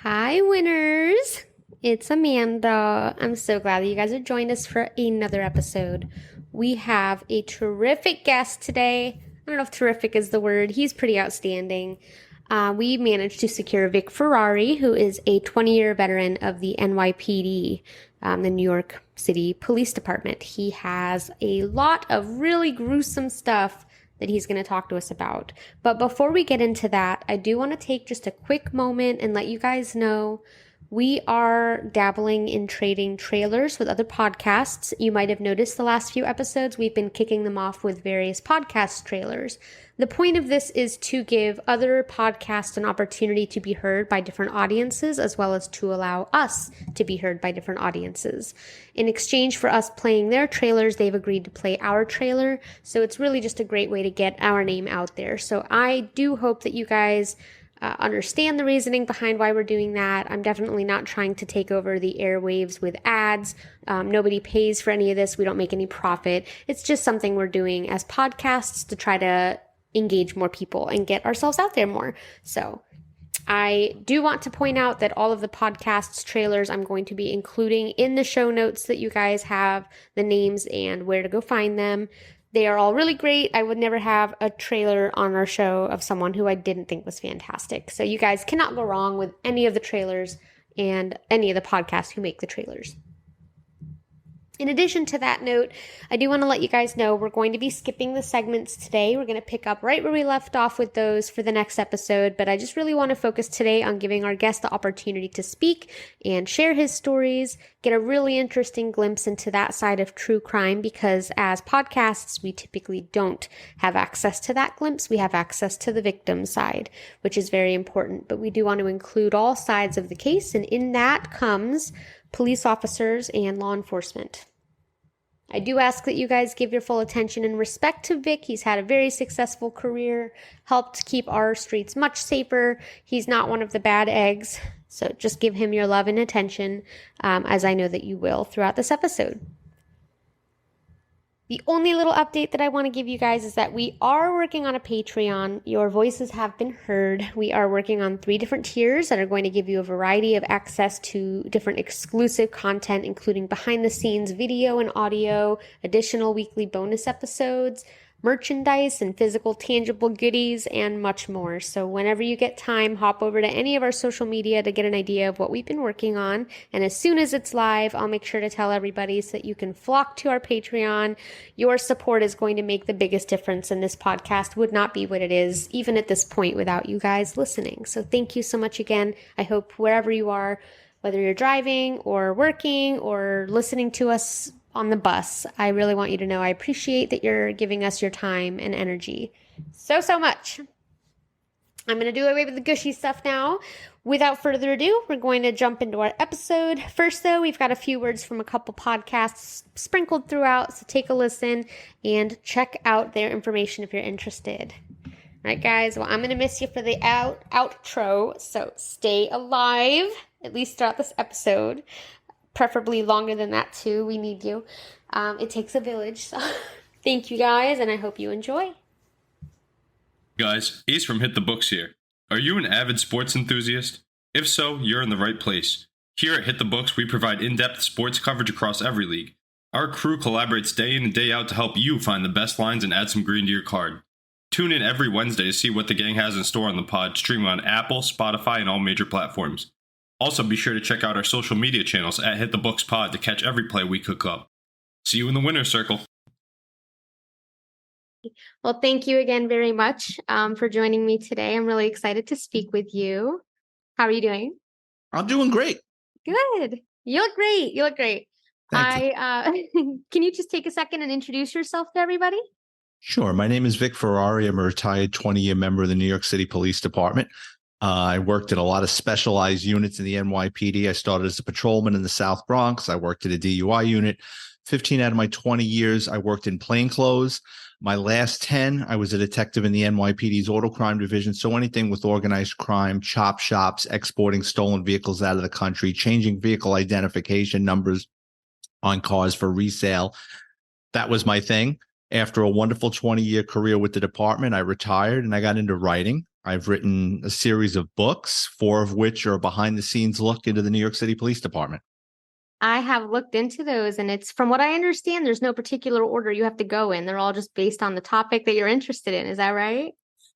Hi, winners. It's Amanda. I'm so glad that you guys have joined us for another episode. We have a terrific guest today. I don't know if terrific is the word. He's pretty outstanding. We managed to secure Vic Ferrari, who is a 20-year veteran of the NYPD, the New York City Police Department. He has a lot of really gruesome stuff that he's going to talk to us about. But before we get into that, I do want to take just a quick moment and let you guys know we are dabbling in trading trailers with other podcasts. You might have noticed the last few episodes, we've been kicking them off with various podcast trailers. The point of this is to give other podcasts an opportunity to be heard by different audiences, as well as to allow us to be heard by different audiences. In exchange for us playing their trailers, they've agreed to play our trailer. So it's really just a great way to get our name out there. So I do hope that you guys understand the reasoning behind why we're doing that. I'm definitely not trying to take over the airwaves with ads. Nobody pays for any of this. We don't make any profit. It's just something we're doing as podcasts to try to engage more people and get ourselves out there more. So I do want to point out that all of the podcasts trailers I'm going to be including in the show notes that you guys have the names and where to go find them. They are all really great. I would never have a trailer on our show of someone who I didn't think was fantastic. So you guys cannot go wrong with any of the trailers and any of the podcasts who make the trailers. In addition to that note, I do want to let you guys know we're going to be skipping the segments today. We're going to pick up right where we left off with those for the next episode, but I just really want to focus today on giving our guest the opportunity to speak and share his stories, get a really interesting glimpse into that side of true crime, because as podcasts, we typically don't have access to that glimpse. We have access to the victim side, which is very important, but we do want to include all sides of the case, and in that comes police officers and law enforcement. I do ask that you guys give your full attention and respect to Vic. He's had a very successful career, helped keep our streets much safer. He's not one of the bad eggs, so just give him your love and attention, as I know that you will throughout this episode. The only little update that I want to give you guys is that we are working on a Patreon. Your voices have been heard. We are working on 3 different tiers that are going to give you a variety of access to different exclusive content, including behind-the-scenes video and audio, additional weekly bonus episodes, merchandise and physical tangible goodies, and much more. So whenever you get time, hop over to any of our social media to get an idea of what we've been working on. And as soon as it's live, I'll make sure to tell everybody so that you can flock to our Patreon. Your support is going to make the biggest difference, and this podcast would not be what it is, even at this point, without you guys listening. So thank you so much again. I hope wherever you are, whether you're driving or working or listening to us on the bus, I really want you to know I appreciate that you're giving us your time and energy so much. I'm going to do away with the gushy stuff now. Without further ado, we're going to jump into our episode. First, though, we've got a few words from a couple podcasts sprinkled throughout, so take a listen and check out their information if you're interested. All right, guys, well, I'm going to miss you for the outro, so stay alive, at least throughout this episode. Preferably longer than that too. We need you. It takes a village. So thank you guys, and I hope you enjoy. Guys, Ace from Hit the Books here. Are you an avid sports enthusiast? If so, you're in the right place. Here at Hit the Books, we provide in-depth sports coverage across every league. Our crew collaborates day in and day out to help you find the best lines and add some green to your card. Tune in every Wednesday to see what the gang has in store on the pod, streaming on Apple, Spotify, and all major platforms. Also, be sure to check out our social media channels at Hit the Books Pod to catch every play we cook up. See you in the winner's circle. Well, thank you again very much for joining me today. I'm really excited to speak with you. How are you doing? I'm doing great. Good. You look great. You look great. Thank you. Can you just take a second and introduce yourself to everybody? Sure. My name is Vic Ferrari. I'm a retired 20-year member of the New York City Police Department. I worked in a lot of specialized units in the NYPD. I started as a patrolman in the South Bronx. I worked at a DUI unit. 15 out of my 20 years, I worked in plainclothes. My last 10, I was a detective in the NYPD's auto crime division. So anything with organized crime, chop shops, exporting stolen vehicles out of the country, changing vehicle identification numbers on cars for resale. That was my thing. After a wonderful 20-year career with the department, I retired and I got into writing. I've written a series of books, 4 of which are behind the scenes look into the New York City Police Department. I have looked into those, and it's from what I understand, there's no particular order you have to go in. They're all just based on the topic that you're interested in. Is that right?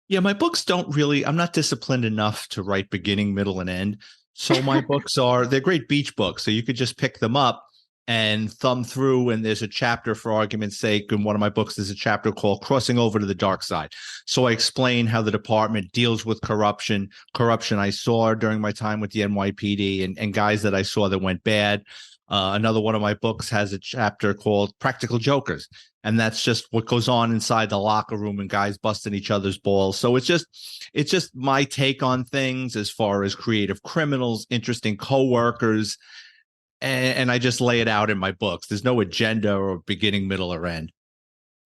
Yeah, my books don't really, I'm not disciplined enough to write beginning, middle, and end. So my books they're great beach books. So you could just pick them up and thumb through, and there's a chapter, for argument's sake. In one of my books, there's a chapter called Crossing Over to the Dark Side. So I explain how the department deals with corruption I saw during my time with the NYPD, and guys that I saw that went bad. Another one of my books has a chapter called Practical Jokers. And that's just what goes on inside the locker room and guys busting each other's balls. So it's just my take on things as far as creative criminals, interesting coworkers. And I just lay it out in my books. There's no agenda or beginning, middle, or end.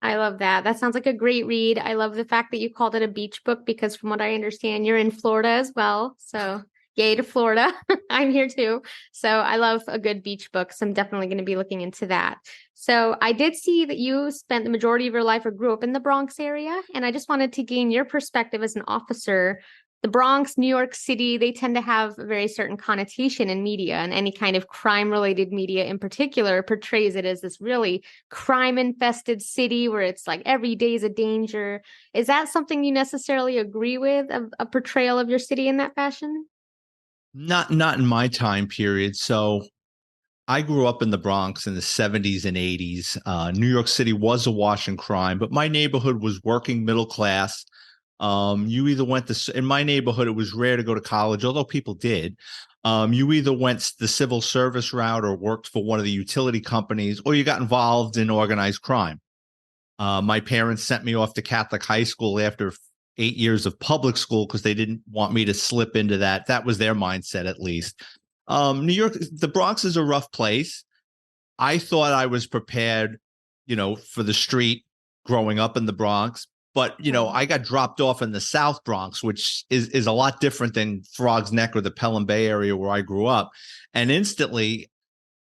I love that. That sounds like a great read. I love the fact that you called it a beach book because from what I understand, you're in Florida as well. So yay to Florida. I'm here too. So I love a good beach book. So I'm definitely going to be looking into that. So I did see that you spent the majority of your life or grew up in the Bronx area. And I just wanted to gain your perspective as an officer. The Bronx, New York City, they tend to have a very certain connotation in media, and any kind of crime-related media in particular portrays it as this really crime-infested city where it's like every day is a danger. Is that something you necessarily agree with, a portrayal of your city in that fashion? Not in my time period. So I grew up in the Bronx in the 70s and 80s. New York City was awash in crime, but my neighborhood was working middle class. You either went in my neighborhood, it was rare to go to college, although people did. You either went the civil service route or worked for one of the utility companies, or you got involved in organized crime. My parents sent me off to Catholic high school after 8 years of public school because they didn't want me to slip into that. That was their mindset, at least. New York, the Bronx is a rough place. I thought I was prepared, for the street growing up in the Bronx. But, I got dropped off in the South Bronx, which is a lot different than Frog's Neck or the Pelham Bay area where I grew up. And instantly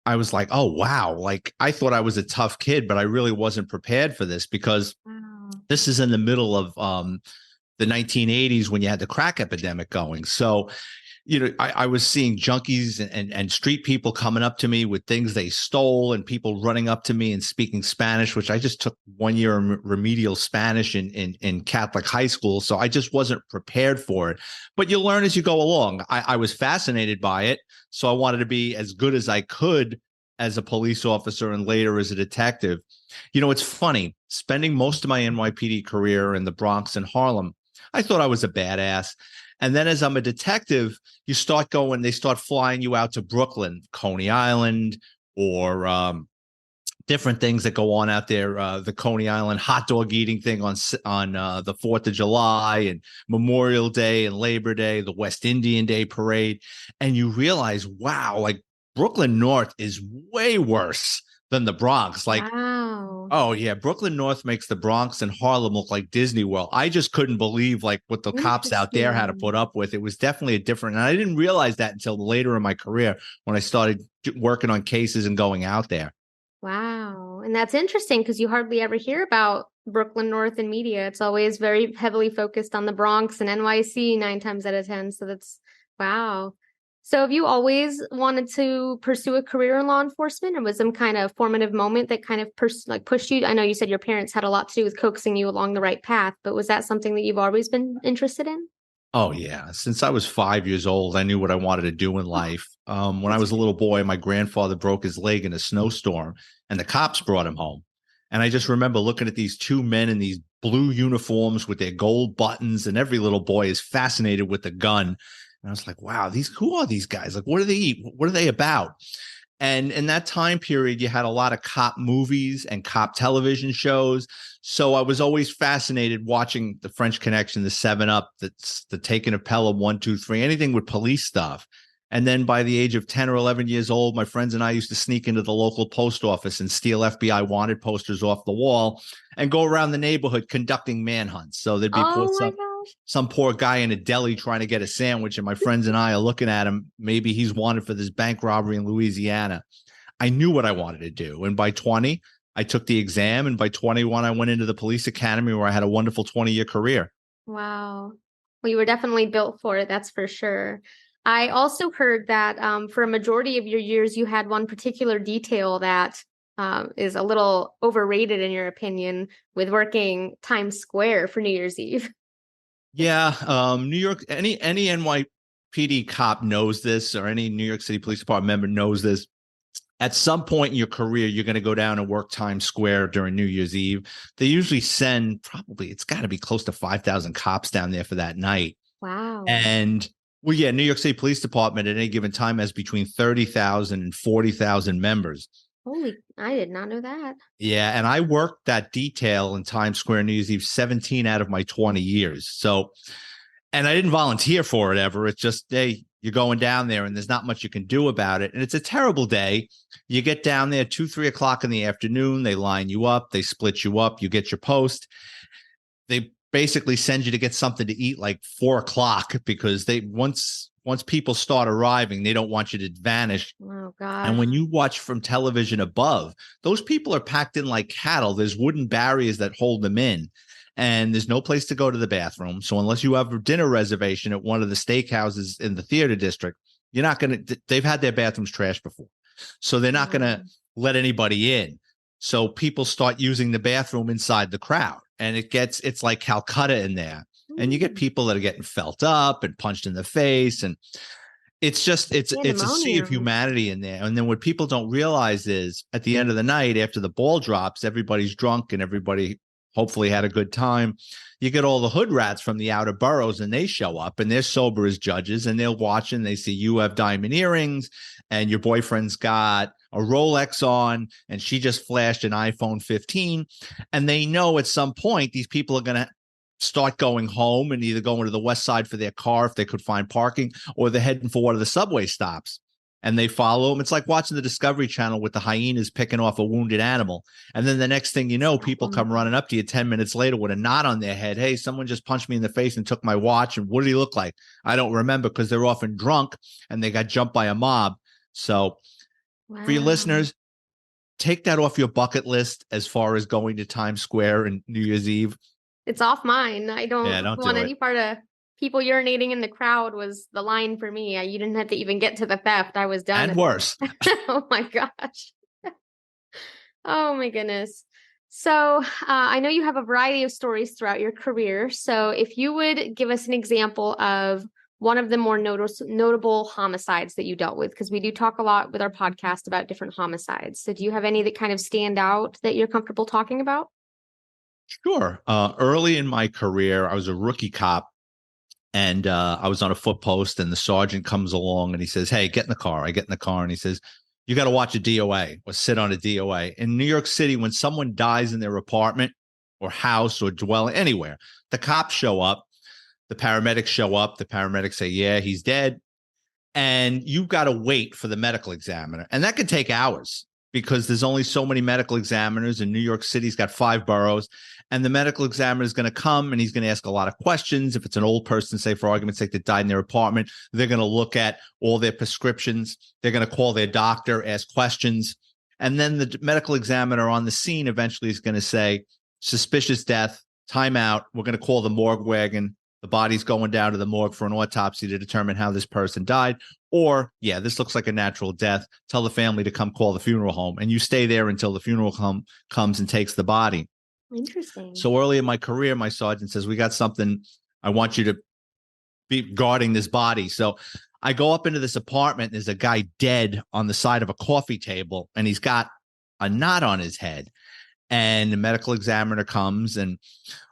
I was like, oh, wow. Like I thought I was a tough kid, but I really wasn't prepared for this because this is in the middle of the 1980s when you had the crack epidemic going. So, I was seeing junkies and street people coming up to me with things they stole and people running up to me and speaking Spanish, which I just took 1 year of remedial Spanish in Catholic high school. So I just wasn't prepared for it. But you learn as you go along. I was fascinated by it. So I wanted to be as good as I could as a police officer and later as a detective. It's funny, spending most of my NYPD career in the Bronx and Harlem, I thought I was a badass. And then as I'm a detective, they start flying you out to Brooklyn, Coney Island, or different things that go on out there. The Coney Island hot dog eating thing on the 4th of July and Memorial Day and Labor Day, the West Indian Day parade. And you realize, wow, like Brooklyn North is way worse than the Bronx. Like, wow. Oh yeah, Brooklyn North makes the Bronx and Harlem look like Disney World. I just couldn't believe like what the cops out there had to put up with. It was definitely a different, and I didn't realize that until later in my career when I started working on cases and going out there. Wow. And that's interesting because you hardly ever hear about Brooklyn North in media. It's always very heavily focused on the Bronx and NYC 9 times out of 10. So that's wow. So have you always wanted to pursue a career in law enforcement, or was some kind of formative moment that kind of pushed you? I know you said your parents had a lot to do with coaxing you along the right path, but was that something that you've always been interested in? Oh yeah, since I was 5 years old, I knew what I wanted to do in life. When I was a little boy, my grandfather broke his leg in a snowstorm, and the cops brought him home. And I just remember looking at these 2 men in these blue uniforms with their gold buttons, and every little boy is fascinated with the gun. And I was like, wow, who are these guys? Like, what do they eat? What are they about? And in that time period, you had a lot of cop movies and cop television shows. So I was always fascinated watching the French Connection, the 7-Up, the Taking of Pelham, 1, 2, 3, anything with police stuff. And then by the age of 10 or 11 years old, my friends and I used to sneak into the local post office and steal FBI wanted posters off the wall and go around the neighborhood conducting manhunts. So there'd be some poor guy in a deli trying to get a sandwich, and my friends and I are looking at him. Maybe he's wanted for this bank robbery in Louisiana. I knew what I wanted to do. And by 20, I took the exam. And by 21, I went into the police academy where I had a wonderful 20-year career. Wow. Well, you were definitely built for it, that's for sure. I also heard that for a majority of your years, you had one particular detail that is a little overrated in your opinion with working Times Square for New Year's Eve. Yeah, New York, any NYPD cop knows this, or any New York City Police Department member knows this. At some point in your career, you're going to go down and work Times Square during New Year's Eve. They usually send it's got to be close to 5,000 cops down there for that night. Wow. And well, yeah, New York City Police Department at any given time has between 30,000 and 40,000 members. I did not know that. Yeah, and I worked that detail in Times Square New Year's Eve 17 out of my 20 years. So, and I didn't volunteer for it ever. It's just, hey, you're going down there and there's not much you can do about it. And it's a terrible day. You get down there 2-3 o'clock in the afternoon. They line you up. They split you up. You get your post. They basically send you to get something to eat like 4 o'clock because once people start arriving, they don't want you to vanish. Oh, God. And when you watch from television above, those people are packed in like cattle. There's wooden barriers that hold them in. And there's no place to go to the bathroom. So unless you have a dinner reservation at one of the steakhouses in the theater district, you're not going to, they've had their bathrooms trashed before. So they're not going to let anybody in. So people start using the bathroom inside the crowd. And it's like Calcutta in there. And you get people that are getting felt up and punched in the face. And it's just, it's a sea of humanity in there. And then what people don't realize is at the end of the night, after the ball drops, everybody's drunk and everybody hopefully had a good time. You get all the hood rats from the outer boroughs and they show up and they're sober as judges and they'll watch and they see you have diamond earrings and your boyfriend's got a Rolex on and she just flashed an iPhone 15. And they know at some point these people are going to start going home and either going to the west side for their car if they could find parking, or they're heading for one of the subway stops. And they follow them. It's like watching the Discovery Channel with the hyenas picking off a wounded animal. And then the next thing you know, people come running up to you 10 minutes later with a knot on their head. Hey, someone just punched me in the face and took my watch. And what did he look like? I don't remember, because they're often drunk and they got jumped by a mob. So for your listeners, take that off your bucket list as far as going to Times Square and New Year's Eve. It's off mine. I don't want do any part of people urinating in the crowd was the line for me. You didn't have to even get to the theft. I was done. And worse. Oh my gosh. Oh my goodness. So I know you have a variety of stories throughout your career. So if you would give us an example of one of the more notable homicides that you dealt with, because we do talk a lot with our podcast about different homicides. So do you have any that kind of stand out that you're comfortable talking about? Sure. Early in my career, I was a rookie cop. And I was on a foot post and the sergeant comes along and he says, hey, get in the car. I get in the car and he says, you got to watch a DOA or sit on a DOA. In New York City, when someone dies in their apartment or house or dwelling anywhere, the cops show up, the paramedics show up, the paramedics say, yeah, he's dead. And you've got to wait for the medical examiner. And that could take hours because there's only so many medical examiners, and New York City's got 5 boroughs. And the medical examiner is going to come and he's going to ask a lot of questions. If it's an old person, say for argument's sake, that died in their apartment, they're going to look at all their prescriptions. They're going to call their doctor, ask questions. And then the medical examiner on the scene eventually is going to say, suspicious death, timeout. We're going to call the morgue wagon. The body's going down to the morgue for an autopsy to determine how this person died. Or, yeah, this looks like a natural death. Tell the family to come call the funeral home. And you stay there until the funeral comes and takes the body. Interesting. So early in my career, my sergeant says, we got something. I want you to be guarding this body. So I go up into this apartment. There's a guy dead on the side of a coffee table, and he's got a knot on his head. And the medical examiner comes, and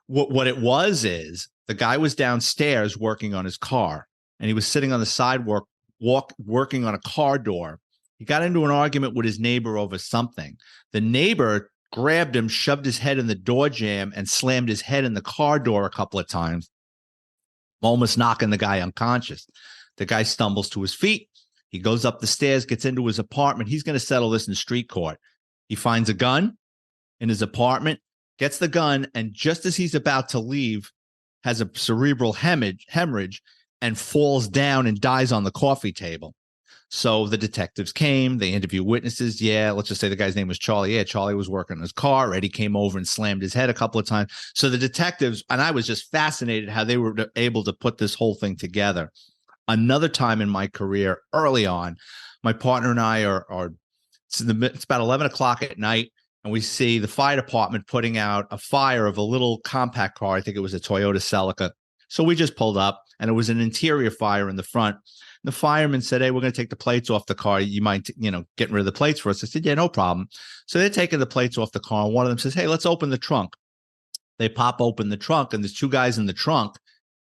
what it was is the guy was downstairs working on his car, and he was sitting on the sidewalk working on a car door. He got into an argument with his neighbor over something. The neighbor grabbed him, shoved his head in the door jamb, and slammed his head in the car door a couple of times, almost knocking the guy unconscious. The guy stumbles to his feet. He goes up the stairs, gets into his apartment. He's going to settle this in street court. He finds a gun in his apartment, gets the gun, and just as he's about to leave, has a cerebral hemorrhage and falls down and dies on the coffee table. So the detectives came, they interviewed witnesses. Yeah, let's just say the guy's name was Charlie. Yeah, Charlie was working on his car. Eddie came over and slammed his head a couple of times. So the detectives, and I was just fascinated how they were able to put this whole thing together. Another time in my career, early on, my partner and I it's about 11 o'clock at night, and we see the fire department putting out a fire of a little compact car. I think it was a Toyota Celica. So we just pulled up, and it was an interior fire in the front. The fireman said, "Hey, we're going to take the plates off the car. You mind, getting rid of the plates for us?" I said, "Yeah, no problem." So they're taking the plates off the car, and one of them says, "Hey, let's open the trunk." They pop open the trunk, and there's two guys in the trunk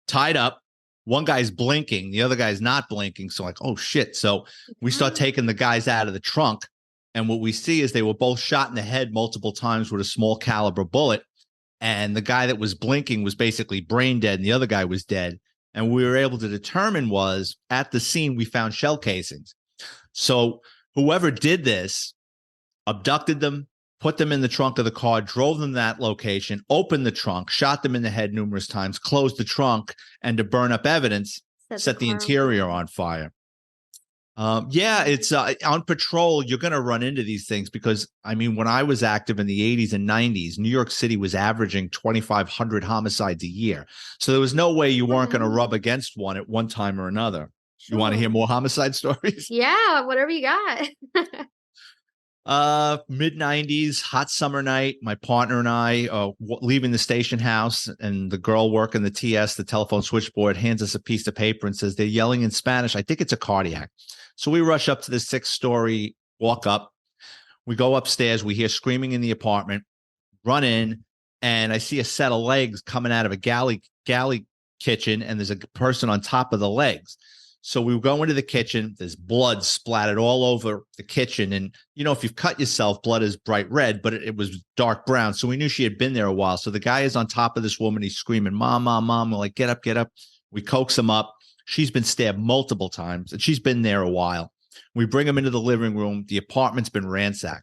tied up. One guy's blinking, the other guy's not blinking. So like, oh shit. So we start taking the guys out of the trunk. And what we see is they were both shot in the head multiple times with a small caliber bullet. And the guy that was blinking was basically brain dead, and the other guy was dead. And we were able to determine was at the scene, we found shell casings. So whoever did this abducted them, put them in the trunk of the car, drove them to that location, opened the trunk, shot them in the head numerous times, closed the trunk, and to burn up evidence, set the interior on fire. It's on patrol. You're going to run into these things because, I mean, when I was active in the 80s and 90s, New York City was averaging 2,500 homicides a year. So there was no way you weren't going to rub against one at one time or another. Sure. You want to hear more homicide stories? Yeah, whatever you got. Mid 90s, hot summer night. My partner and I leaving the station house, and the girl working the TS, the telephone switchboard, hands us a piece of paper and says they're yelling in Spanish. I think it's a cardiac. So we rush up to the 6th story, walk up. We go upstairs. We hear screaming in the apartment, run in, and I see a set of legs coming out of a galley kitchen, and there's a person on top of the legs. So we go into the kitchen. There's blood splattered all over the kitchen. And, if you've cut yourself, blood is bright red, but it was dark brown. So we knew she had been there a while. So the guy is on top of this woman. He's screaming, "Mom, mom, mom." We're like, "Get up, get up." We coax him up. She's been stabbed multiple times, and she's been there a while. We bring him into the living room. The apartment's been ransacked.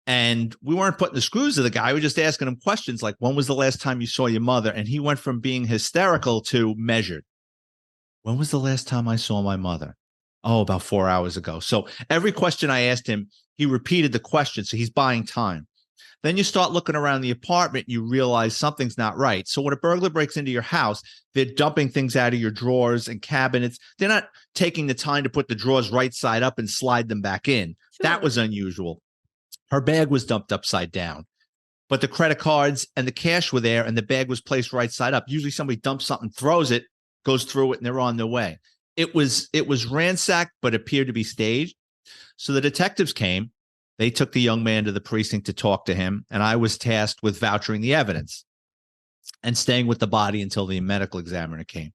And we weren't putting the screws to the guy. We were just asking him questions like, "When was the last time you saw your mother?" And he went from being hysterical to measured. "When was the last time I saw my mother?" "Oh, about 4 hours ago." So every question I asked him, he repeated the question. So he's buying time. Then you start looking around the apartment, and you realize something's not right. So when a burglar breaks into your house, they're dumping things out of your drawers and cabinets. They're not taking the time to put the drawers right side up and slide them back in. Sure. That was unusual. Her bag was dumped upside down, but the credit cards and the cash were there, and the bag was placed right side up. Usually somebody dumps something, throws it, goes through it, and they're on their way. It was ransacked, but appeared to be staged. So the detectives came. They took the young man to the precinct to talk to him, and I was tasked with vouchering the evidence and staying with the body until the medical examiner came.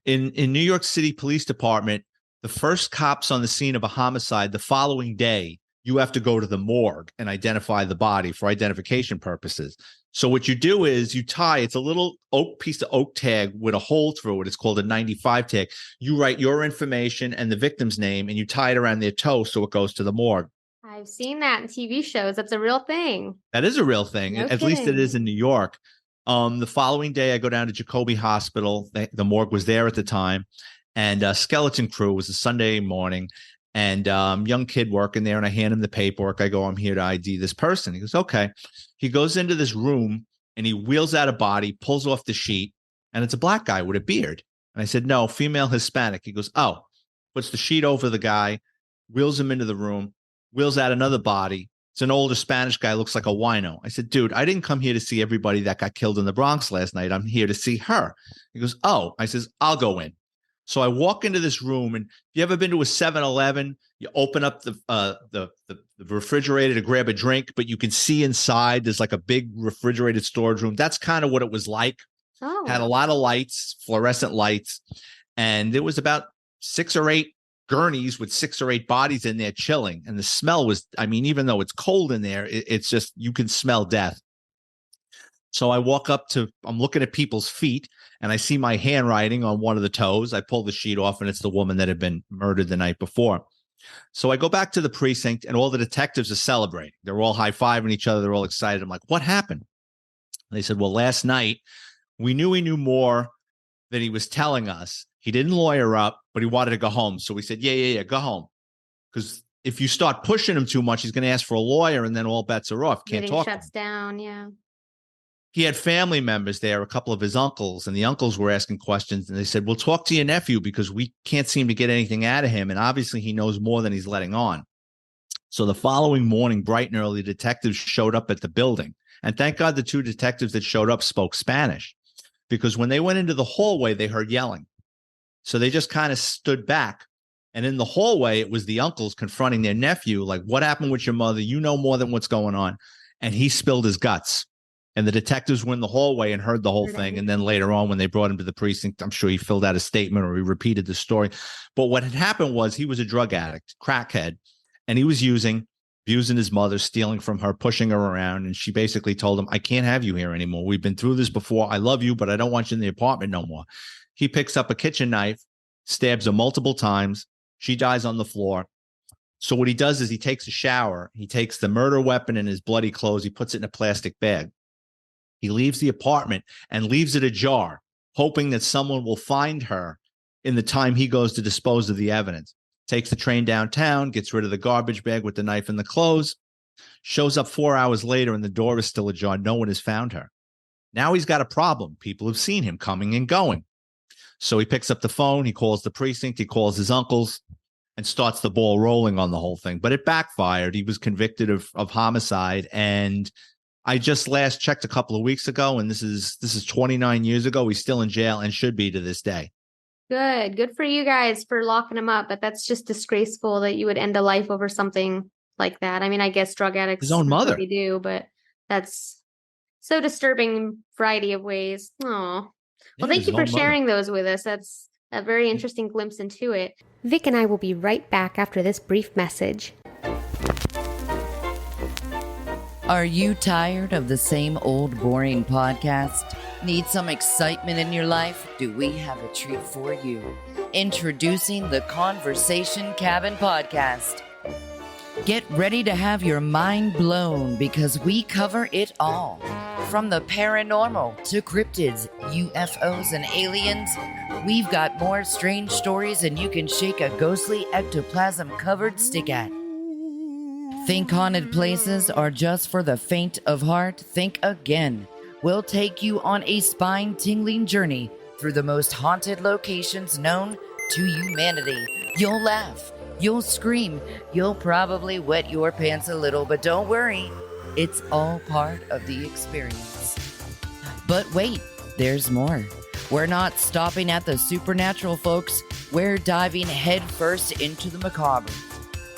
In New York City Police Department, the first cops on the scene of a homicide, the following day, you have to go to the morgue and identify the body for identification purposes. So what you do is you tie, it's a little piece of oak tag with a hole through it. It's called a 95 tag. You write your information and the victim's name, and you tie it around their toe so it goes to the morgue. I've seen that in TV shows. That's a real thing. That is a real thing. No At least it is in New York. The following day, I go down to Jacoby Hospital. The morgue was there at the time. And skeleton crew was a Sunday morning. And young kid working there. And I hand him the paperwork. I go, "I'm here to ID this person." He goes, "Okay." He goes into this room, and he wheels out a body, pulls off the sheet. And it's a black guy with a beard. And I said, "No, female Hispanic." He goes, "Oh," puts the sheet over the guy, wheels him into the room. Wheels out another body. It's an older Spanish guy, looks like a wino. I said, "Dude, I didn't come here to see everybody that got killed in the Bronx last night. I'm here to see her." He goes, "Oh." I says, "I'll go in." So I walk into this room, and if you ever been to a 7-Eleven, you open up the refrigerator to grab a drink, but you can see inside there's like a big refrigerated storage room. That's kind of what it was like. Oh. Had a lot of lights, fluorescent lights, and there was about 6 or 8 gurneys with 6 or 8 bodies in there chilling. And the smell was, I mean, even though it's cold in there, it's just, you can smell death. So I walk up I'm looking at people's feet, and I see my handwriting on one of the toes. I pull the sheet off, and it's the woman that had been murdered the night before. So I go back to the precinct, and all the detectives are celebrating. They're all high-fiving each other. They're all excited. I'm like, "What happened?" And they said, "Well, last night we knew he knew more than he was telling us. He didn't lawyer up, but he wanted to go home." So we said, yeah, go home. because if you start pushing him too much, he's going to ask for a lawyer, and then all bets are off. Can't Everything talk. shuts down. Yeah. He had family members there, a couple of his uncles, and the uncles were asking questions, and they said, "We'll talk to your nephew because we can't seem to get anything out of him, and obviously he knows more than he's letting on." So the following morning, bright and early, detectives showed up at the building, and thank God the two detectives that showed up spoke Spanish, because when they went into the hallway, they heard yelling. So they just kind of stood back. And in the hallway, it was the uncles confronting their nephew, like, "What happened with your mother? You know more than what's going on." And he spilled his guts. And the detectives were in the hallway and heard the whole thing. And then later on, when they brought him to the precinct, I'm sure he filled out a statement or he repeated the story. But what had happened was he was a drug addict, crackhead, and he was abusing his mother, stealing from her, pushing her around. And she basically told him, "I can't have you here anymore. We've been through this before. I love you, but I don't want you in the apartment no more." He picks up a kitchen knife, stabs her multiple times. She dies on the floor. So what he does is he takes a shower. He takes the murder weapon and his bloody clothes. He puts it in a plastic bag. He leaves the apartment and leaves it ajar, hoping that someone will find her in the time he goes to dispose of the evidence. Takes the train downtown, gets rid of the garbage bag with the knife and the clothes, shows up 4 hours later and the door is still ajar. No one has found her. Now he's got a problem. People have seen him coming and going. So he picks up the phone, he calls the precinct, he calls his uncles, and starts the ball rolling on the whole thing. But it backfired. He was convicted of homicide, and I just last checked a couple of weeks ago, and this is 29 years ago. He's still in jail and should be to this day. Good for you guys for locking him up, but that's just disgraceful that you would end a life over something like that. I mean, I guess drug addicts, His own mother, they do, but that's so disturbing in a variety of ways. Oh, well, thank you for sharing those with us. That's a very interesting glimpse into it. Vic and I will be right back after this brief message. Are you tired of the same old boring podcast? Need some excitement in your life? Do we have a treat for you? Introducing the Conversation Cabin Podcast. Get ready to have your mind blown because we cover it all. From the paranormal to cryptids, UFOs, and aliens, we've got more strange stories than you can shake a ghostly ectoplasm-covered stick at. Think haunted places are just for the faint of heart? Think again. We'll take you on a spine-tingling journey through the most haunted locations known to humanity. You'll laugh, you'll scream, you'll probably wet your pants a little, but don't worry, it's all part of the experience. But wait, there's more. We're not stopping at the supernatural, folks. We're diving headfirst into the macabre.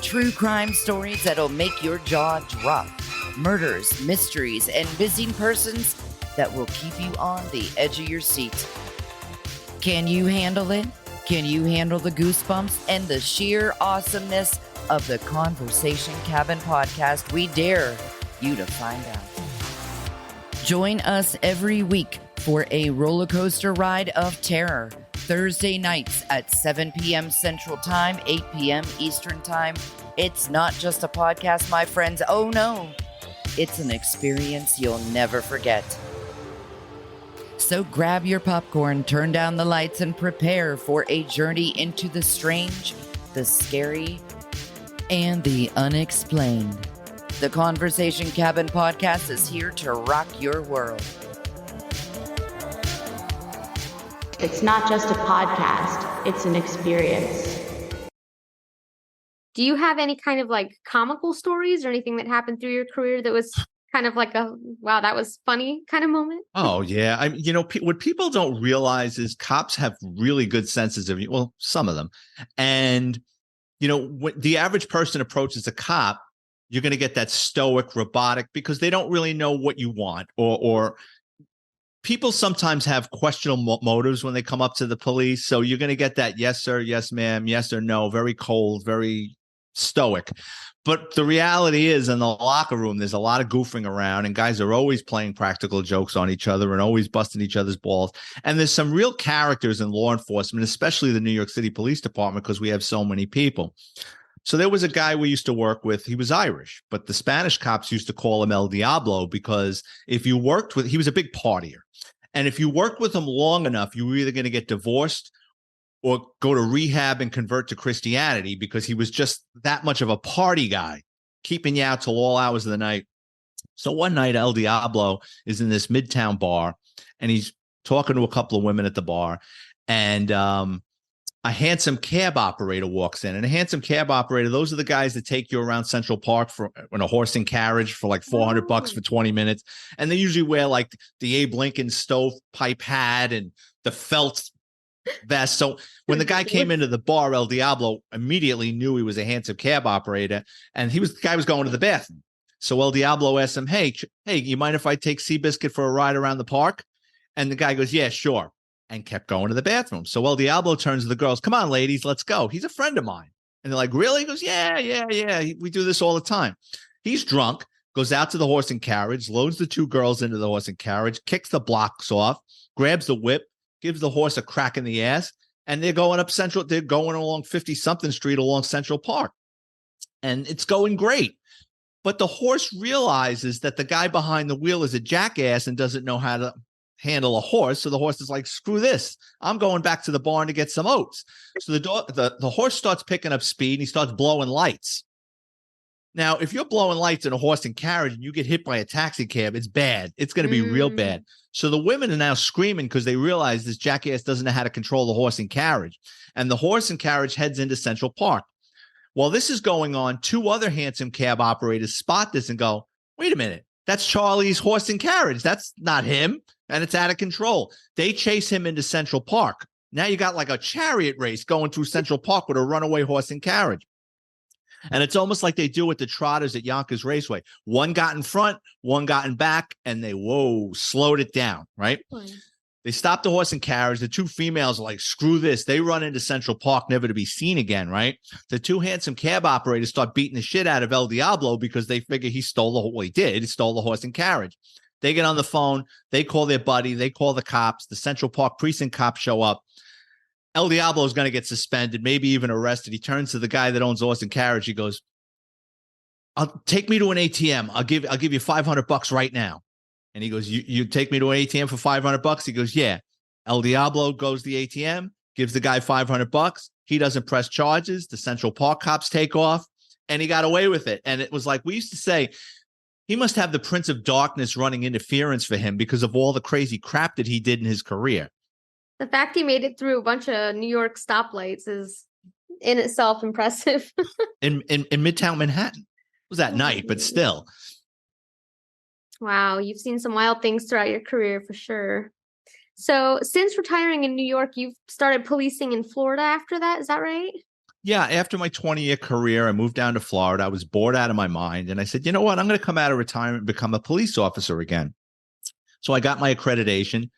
True crime stories that'll make your jaw drop. Murders, mysteries, and missing persons that will keep you on the edge of your seat. Can you handle it? Can you handle the goosebumps and the sheer awesomeness of the Conversation Cabin Podcast? We dare you to find out. Join us every week for a roller coaster ride of terror. Thursday nights at 7 p.m. Central Time, 8 p.m. Eastern Time. It's not just a podcast, my friends. Oh no, it's an experience you'll never forget. So grab your popcorn, turn down the lights, and prepare for a journey into the strange, the scary, and the unexplained. The Conversation Cabin Podcast is here to rock your world. It's not just a podcast, it's an experience. Do you have any kind of like comical stories or anything that happened through your career that was kind of like a, wow, that was funny kind of moment? Oh, yeah. What people don't realize is cops have really good senses of, well, some of them. And, when the average person approaches a cop, you're going to get that stoic, robotic, because they don't really know what you want, or people sometimes have questionable motives when they come up to the police. So you're going to get that yes, sir, yes, ma'am, yes or no, very cold, very stoic. But the reality is, in the locker room, there's a lot of goofing around, and guys are always playing practical jokes on each other and always busting each other's balls. And there's some real characters in law enforcement, especially the New York City Police Department, because we have so many people. So there was a guy we used to work with. He was Irish, but the Spanish cops used to call him El Diablo because if you worked with, he was a big partier. And if you worked with him long enough, you were either going to get divorced or go to rehab and convert to Christianity because he was just that much of a party guy, keeping you out till all hours of the night. So one night, El Diablo is in this Midtown bar, and he's talking to a couple of women at the bar, and a handsome cab operator walks in. And a handsome cab operator, those are the guys that take you around Central Park in a horse and carriage for like $400 for 20 minutes. And they usually wear like the Abe Lincoln stovepipe hat and the felt vest. So when the guy came into the bar, El Diablo immediately knew he was a handsome cab operator, and the guy was going to the bathroom. So El Diablo asked him, hey, you mind if I take Seabiscuit for a ride around the park? And the guy goes, yeah, sure. And kept going to the bathroom. So El Diablo turns to the girls, come on, ladies, let's go. He's a friend of mine. And they're like, really? He goes, yeah. We do this all the time. He's drunk, goes out to the horse and carriage, loads the two girls into the horse and carriage, kicks the blocks off, grabs the whip, gives the horse a crack in the ass, and they're going along 50-something street along Central Park. And it's going great. But the horse realizes that the guy behind the wheel is a jackass and doesn't know how to handle a horse. So the horse is like, screw this. I'm going back to the barn to get some oats. So the horse starts picking up speed, and he starts blowing lights. Now, if you're blowing lights in a horse and carriage and you get hit by a taxi cab, it's bad. It's going to be real bad. So the women are now screaming because they realize this jackass doesn't know how to control the horse and carriage. And the horse and carriage heads into Central Park. While this is going on, two other handsome cab operators spot this and go, wait a minute, that's Charlie's horse and carriage. That's not him. And it's out of control. They chase him into Central Park. Now you got like a chariot race going through Central Park with a runaway horse and carriage. And it's almost like they do with the trotters at Yonkers Raceway. One got in front, one got in back, and they, slowed it down, right? They stop the horse and carriage. The two females are like, screw this. They run into Central Park, never to be seen again, right? The two handsome cab operators start beating the shit out of El Diablo because they figure he stole the horse and carriage. They get on the phone. They call their buddy. They call the cops. The Central Park precinct cops show up. El Diablo is going to get suspended, maybe even arrested. He turns to the guy that owns the horse and carriage. He goes, take me to an ATM. I'll give you $500 right now. And he goes, you take me to an ATM for $500? He goes, yeah. El Diablo goes to the ATM, gives the guy $500. He doesn't press charges. The Central Park cops take off, and he got away with it. And it was like, we used to say, he must have the Prince of Darkness running interference for him because of all the crazy crap that he did in his career. The fact he made it through a bunch of New York stoplights is in itself impressive. in Midtown Manhattan. It was at night, but still. Wow, you've seen some wild things throughout your career for sure. So since retiring in New York, you've started policing in Florida after that. Is that right? Yeah. After my 20-year career, I moved down to Florida. I was bored out of my mind. And I said, you know what? I'm going to come out of retirement and become a police officer again. So I got my accreditation.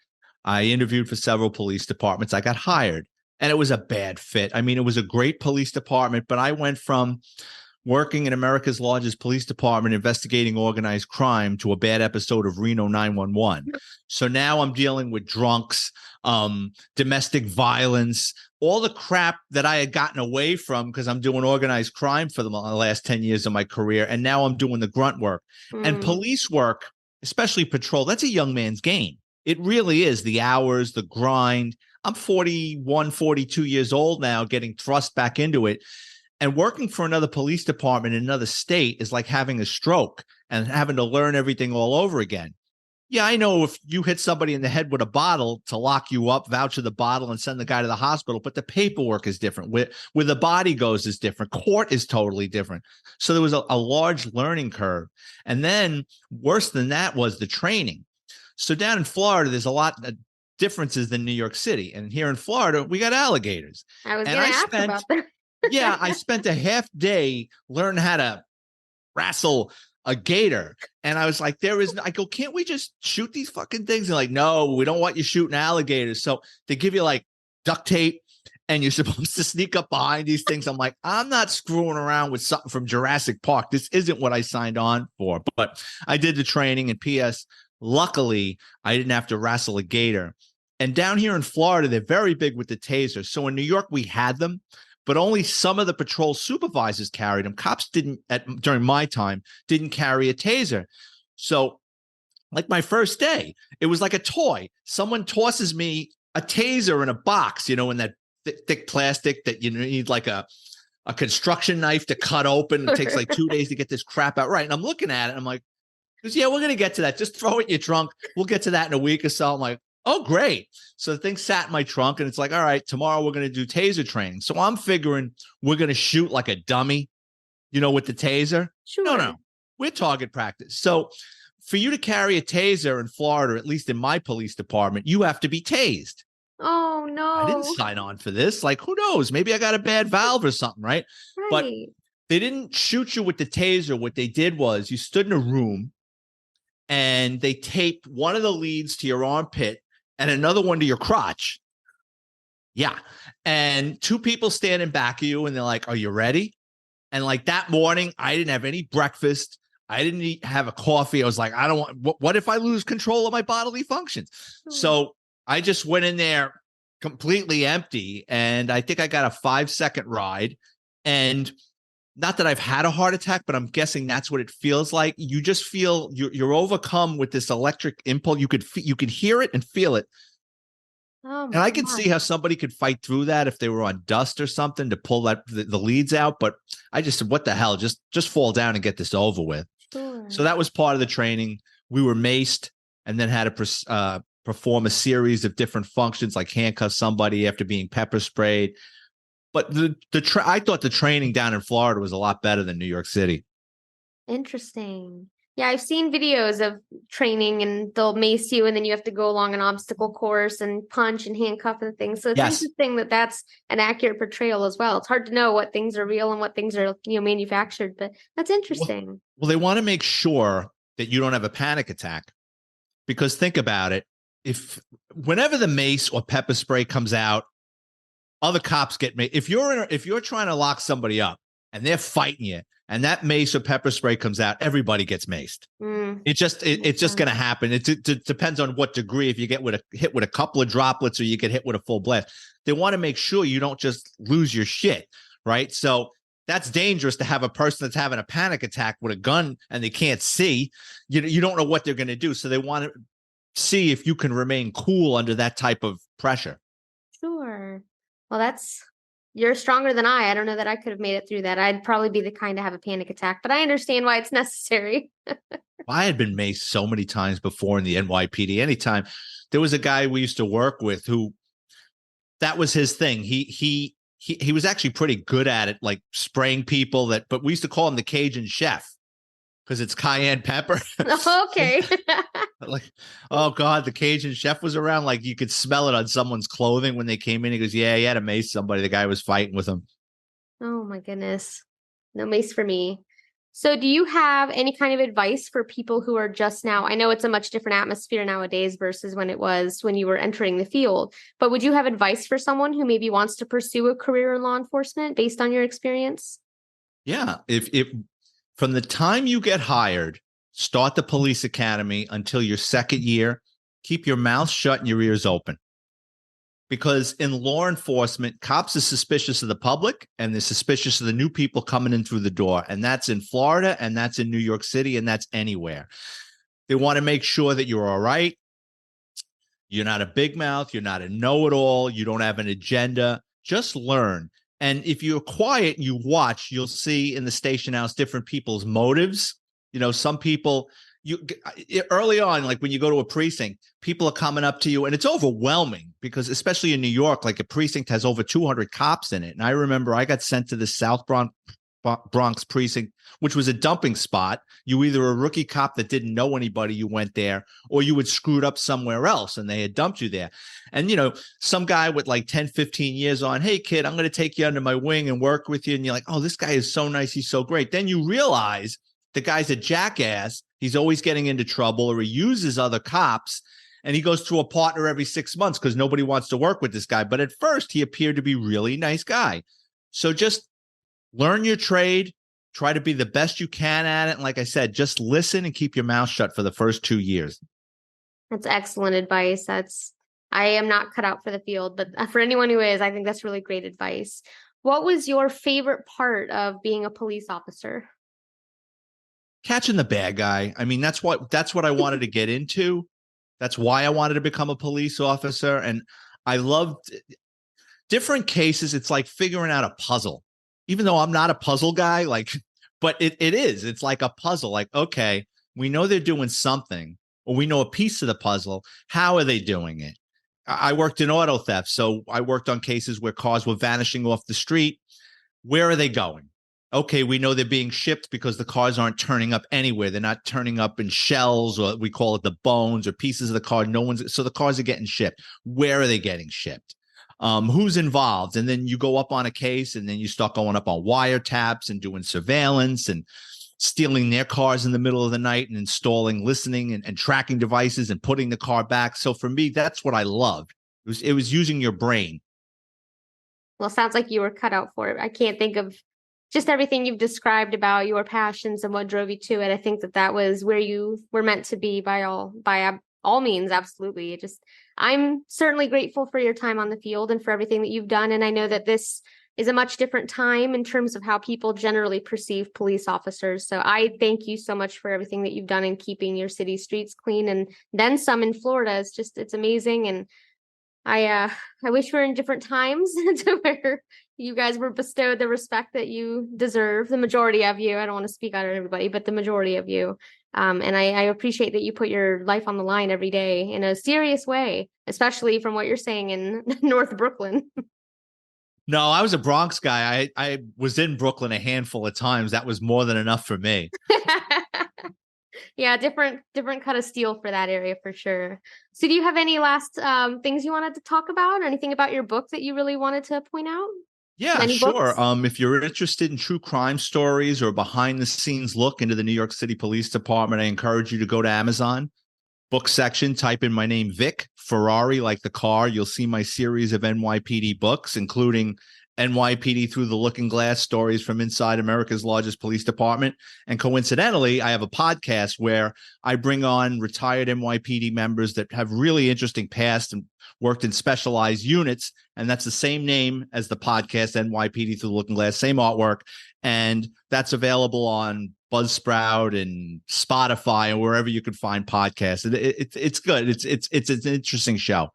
I interviewed for several police departments. I got hired, and it was a bad fit. I mean, it was a great police department, but I went from working in America's largest police department investigating organized crime to a bad episode of Reno 911. So now I'm dealing with drunks, domestic violence, all the crap that I had gotten away from because I'm doing organized crime for the last 10 years of my career. And now I'm doing the grunt work. And police work, especially patrol, that's a young man's game. It really is. The hours, the grind. I'm 41, 42 years old now, getting thrust back into it. And working for another police department in another state is like having a stroke and having to learn everything all over again. Yeah, I know if you hit somebody in the head with a bottle to lock you up, voucher the bottle and send the guy to the hospital, but the paperwork is different. Where the body goes is different. Court is totally different. So there was a large learning curve. And then worse than that was the training. So down in Florida, there's a lot of differences than New York City. And here in Florida, we got alligators. I was going to ask about that. Yeah, I spent a half day learning how to wrestle a gator. And I was like, I go, can't we just shoot these fucking things? And like, no, we don't want you shooting alligators. So they give you like duct tape and you're supposed to sneak up behind these things. I'm like, I'm not screwing around with something from Jurassic Park. This isn't what I signed on for. But I did the training, and P.S., luckily, I didn't have to wrestle a gator. And down here in Florida, they're very big with the taser. So in New York, we had them, but only some of the patrol supervisors carried them. Cops during my time, didn't carry a taser. So like my first day, it was like a toy. Someone tosses me a taser in a box, in that thick plastic that you need like a construction knife to cut open. It takes like 2 days to get this crap out. Right. And I'm looking at it. And I'm like, yeah, we're going to get to that. Just throw it in your trunk. We'll get to that in a week or so. I'm like, oh, great. So the thing sat in my trunk and it's like, all right, tomorrow we're going to do taser training. So I'm figuring we're going to shoot like a dummy, with the taser. Sure. No, we're target practice. So for you to carry a taser in Florida, at least in my police department, you have to be tased. Oh, no. I didn't sign on for this. Like, who knows? Maybe I got a bad valve or something, right? But they didn't shoot you with the taser. What they did was you stood in a room and they taped one of the leads to your armpit and another one to your crotch. Yeah. And two people standing back of you and they're like, are you ready? And like that morning, I didn't have any breakfast. I didn't have a coffee. I was like, I don't want, what if I lose control of my bodily functions? So I just went in there completely empty. And I think I got a 5-second ride. And not that I've had a heart attack, but I'm guessing that's what it feels like. You just feel you're overcome with this electric impulse. You could hear it and feel it. Oh, and I can see how somebody could fight through that if they were on dust or something to pull the leads out. But I just said, what the hell? Just fall down and get this over with. Sure. So that was part of the training. We were maced and then had to perform a series of different functions, like handcuff somebody after being pepper sprayed. But I thought the training down in Florida was a lot better than New York City. Interesting. Yeah, I've seen videos of training and they'll mace you and then you have to go along an obstacle course and punch and handcuff and things. So it's interesting that that's an accurate portrayal as well. It's hard to know what things are real and what things are, manufactured, but that's interesting. Well, they want to make sure that you don't have a panic attack, because think about it. Whenever the mace or pepper spray comes out, other cops get made. If you're trying to lock somebody up and they're fighting you, and that mace or pepper spray comes out, everybody gets maced. It's just going to happen. It depends on what degree. If you get hit with a couple of droplets or you get hit with a full blast, they want to make sure you don't just lose your shit, right? So that's dangerous to have a person that's having a panic attack with a gun and they can't see. You don't know what they're going to do. So they want to see if you can remain cool under that type of pressure. Sure. Well, you're stronger than I. I don't know that I could have made it through that. I'd probably be the kind to have a panic attack, but I understand why it's necessary. I had been maced so many times before in the NYPD. Anytime there was a guy we used to work with who that was his thing. He was actually pretty good at it, like spraying people but we used to call him the Cajun chef because it's cayenne pepper. Okay. Like, oh God, the Cajun chef was around. Like you could smell it on someone's clothing when they came in. He goes, yeah, he had to mace somebody. The guy was fighting with him. Oh my goodness. No mace for me. So do you have any kind of advice for people who are just now? I know it's a much different atmosphere nowadays versus when it was when you were entering the field, but would you have advice for someone who maybe wants to pursue a career in law enforcement based on your experience? Yeah. If from the time you get hired, start the police academy until your second year, keep your mouth shut and your ears open. Because in law enforcement, cops are suspicious of the public and they're suspicious of the new people coming in through the door. And that's in Florida and that's in New York City and that's anywhere. They want to make sure that you're all right. You're not a big mouth. You're not a know-it-all. You don't have an agenda. Just learn. And if you're quiet and you watch, you'll see in the station house different people's motives. Some people, early on, like when you go to a precinct, people are coming up to you and it's overwhelming because especially in New York, like a precinct has over 200 cops in it. And I remember I got sent to the South Bronx precinct, which was a dumping spot. You either a rookie cop that didn't know anybody, you went there, or you had screwed up somewhere else and they had dumped you there. And, some guy with like 10, 15 years on, hey, kid, I'm going to take you under my wing and work with you. And you're like, oh, this guy is so nice. He's so great. Then you realize the guy's a jackass. He's always getting into trouble or he uses other cops and he goes through a partner every 6 months because nobody wants to work with this guy. But at first he appeared to be really nice guy. So just learn your trade, try to be the best you can at it. And like I said, just listen and keep your mouth shut for the first 2 years. That's excellent advice. I am not cut out for the field, but for anyone who is, I think that's really great advice. What was your favorite part of being a police officer? Catching the bad guy. I mean, that's what I wanted to get into. That's why I wanted to become a police officer. And I loved different cases, it's like figuring out a puzzle. Even though I'm not a puzzle guy, but it is. It's like a puzzle. Like, okay, we know they're doing something, or we know a piece of the puzzle. How are they doing it? I worked in auto theft, so I worked on cases where cars were vanishing off the street. Where are they going? Okay, we know they're being shipped because the cars aren't turning up anywhere. They're not turning up in shells, or we call it the bones, or pieces of the car. So the cars are getting shipped. Where are they getting shipped? Who's involved? And then you go up on a case, and then you start going up on wiretaps and doing surveillance and stealing their cars in the middle of the night and installing listening and tracking devices and putting the car back. So for me, that's what I loved. It was using your brain. Well, sounds like you were cut out for it. I can't think of just everything you've described about your passions and what drove you to it. I think that was where you were meant to be by all means. Absolutely. I'm certainly grateful for your time on the field and for everything that you've done. And I know that this is a much different time in terms of how people generally perceive police officers. So I thank you so much for everything that you've done in keeping your city streets clean, and then some in Florida. It's amazing. And I wish we were in different times to where you guys were bestowed the respect that you deserve. The majority of you, I don't want to speak out of everybody, but the majority of you. And I appreciate that you put your life on the line every day in a serious way, especially from what you're saying in North Brooklyn. No, I was a Bronx guy. I was in Brooklyn a handful of times. That was more than enough for me. Yeah, different cut of steel for that area for sure. So do you have any last things you wanted to talk about, or anything about your book that you really wanted to point out? Yeah, sure. If you're interested in true crime stories or behind the scenes look into the New York City Police Department, I encourage you to go to Amazon book section, type in my name, Vic Ferrari, like the car. You'll see my series of NYPD books, including NYPD Through the Looking Glass, stories from inside America's largest police department. And coincidentally, I have a podcast where I bring on retired NYPD members that have really interesting past and worked in specialized units. And that's the same name as the podcast, NYPD Through the Looking Glass, same artwork. And that's available on Buzzsprout and Spotify and wherever you can find podcasts. It's good. It's an interesting show.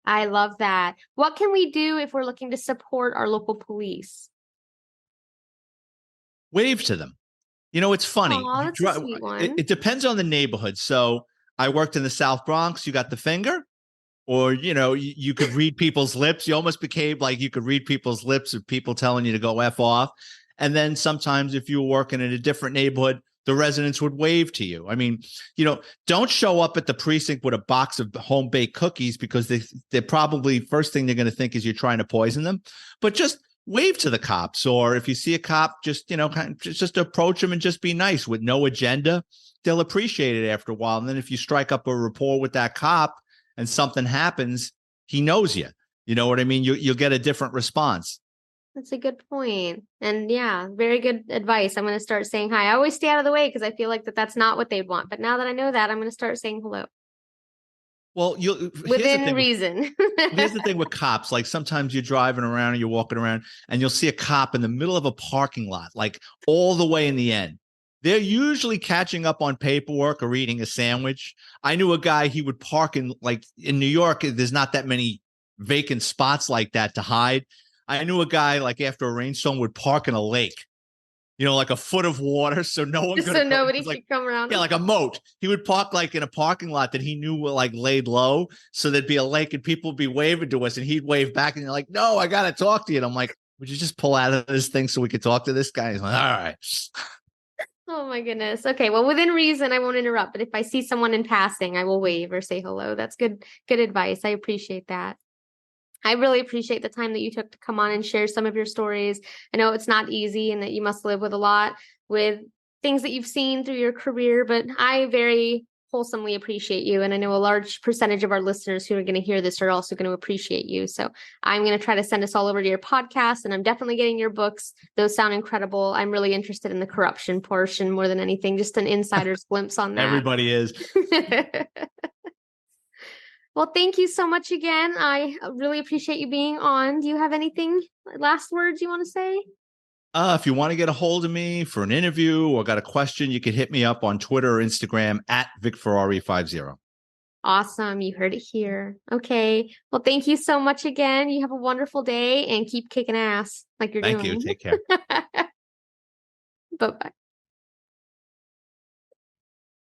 I love that. What can we do if we're looking to support our local police? Wave to them. It's funny. Aw, that's a sweet one. It depends on the neighborhood. So I worked in the South Bronx. You got the finger, or, you could read people's lips. You almost became like you could read people's lips of people telling you to go F off. And then sometimes if you were working in a different neighborhood, the residents would wave to you. I mean, don't show up at the precinct with a box of home-baked cookies, because they're probably first thing they're going to think is you're trying to poison them. But just wave to the cops, or if you see a cop, just approach them and just be nice with no agenda. They'll appreciate it after a while. And then if you strike up a rapport with that cop and something happens, he knows you. You know what I mean? You'll get a different response. That's a good point. And yeah, very good advice. I'm going to start saying hi. I always stay out of the way because I feel like that's not what they'd want. But now that I know that, I'm going to start saying hello. Well, within reason. Here's the thing with cops. Like sometimes you're driving around and you're walking around and you'll see a cop in the middle of a parking lot, like all the way in the end. They're usually catching up on paperwork or eating a sandwich. I knew a guy, he would park in New York. There's not that many vacant spots like that to hide. I knew a guy, like after a rainstorm, would park in a lake, like a foot of water, so no one so nobody could come around. Yeah, like a moat. He would park like in a parking lot that he knew were like laid low, so there'd be a lake and people would be waving to us, and he'd wave back, and you're like, "No, I gotta talk to you." And I'm like, "Would you just pull out of this thing so we could talk to this guy?" He's like, "All right." Oh my goodness. Okay, well, within reason, I won't interrupt. But if I see someone in passing, I will wave or say hello. That's good advice. I appreciate that. I really appreciate the time that you took to come on and share some of your stories. I know it's not easy and that you must live with a lot with things that you've seen through your career, but I very wholesomely appreciate you. And I know a large percentage of our listeners who are going to hear this are also going to appreciate you. So I'm going to try to send us all over to your podcast, and I'm definitely getting your books. Those sound incredible. I'm really interested in the corruption portion more than anything, just an insider's glimpse on that. Everybody is. Well, thank you so much again. I really appreciate you being on. Do you have anything, last words you want to say? If you want to get a hold of me for an interview or got a question, you can hit me up on Twitter or Instagram at VicFerrari50. Awesome. You heard it here. Okay. Well, thank you so much again. You have a wonderful day and keep kicking ass like you're Thank doing. you. Take care. Bye-bye.